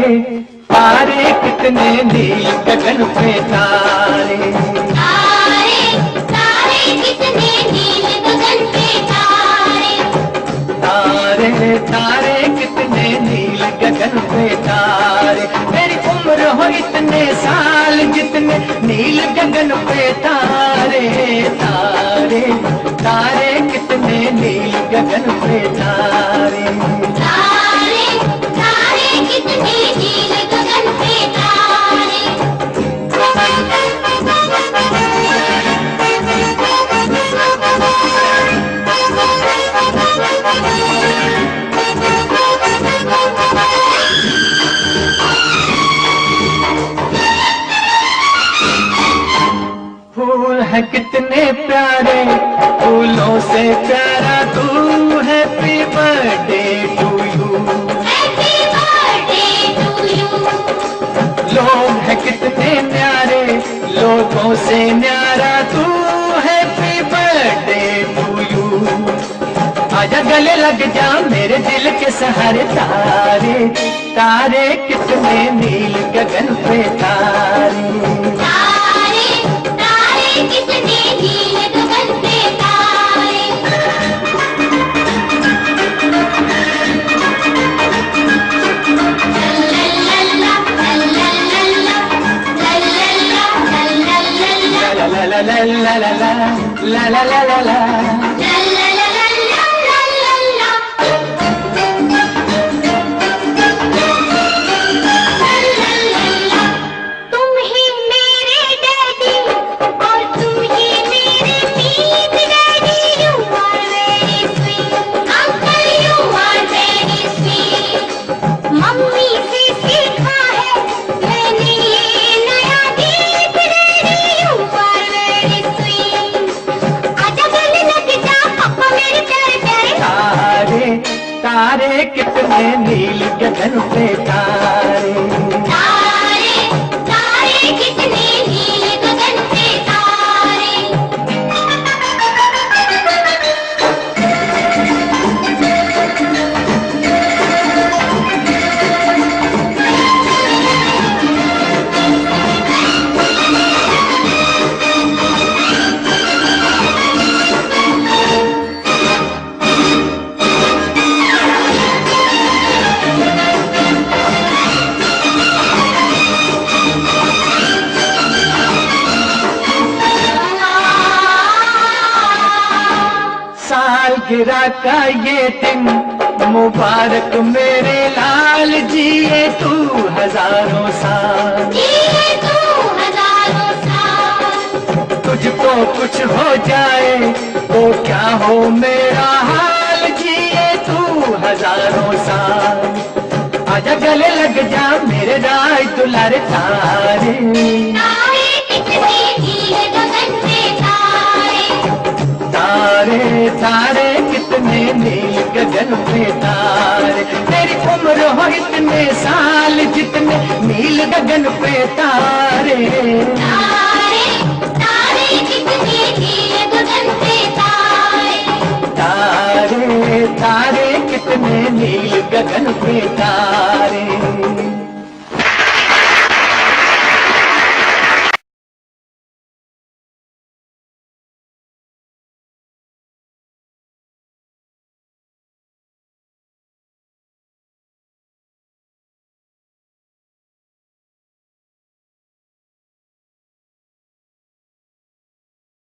तारे कितने नील गगन पे तारे, तारे तारे कितने नील गगन पे तारे, तारे तारे कितने नील गगन पे तारे। मेरी उम्र हो इतने साल जितने नील गगन पे तारे, तारे तारे कितने नील गगन पे तारे। तारे तारे कितने नील गगन पे तारे। फूल है कितने प्यारे, फूलों से प्यारा तू, happy birthday to you. Happy birthday to you. लोग है कितने न्यारे, लोगों से न्यारा तू, हैप्पी बर्थडे टू यू। आजा गले लग जा मेरे दिल के सहारे, तारे तारे कितने नील गगन पे तारे। तारे तारे कितने नील गगन पे तारे। लल्ला लल्ला लल्ला लल्ला ला ला ला ला ला ला ला ला ला। तुम ही मेरे डैडी और तुम ही मेरे मीत daddy. You are very sweet uncle, you are very sweet. Mummy से सीखा है मैंने ये नया गीत daddy. You are very sweet. आजा गले लग जा पापा मेरे प्यारे प्यारे। तारे तारे कितने नील गगन पे तारे। तारे तारे कितने नील गगन पे तारे। सालगिरह का ये दिन मुबारक मेरे लाल, जिए तू हजारों साल। जिए तू हजारों साल। तुझको कुछ हो जाए तो क्या हो मेरा हाल, जिए तू हजारों साल। आजा गले लग जा मेरे राज दुलारे, तारे तारे कितने नील गगन पे तारे। तारे तारे कितने नील गगन पे तारे। तेरी उम्र हो इतने साल जितने नील गगन पे तारे। तारे तारे कितने नील गगन पे तारे। तारे तारे कितने नील गगन पे तारे।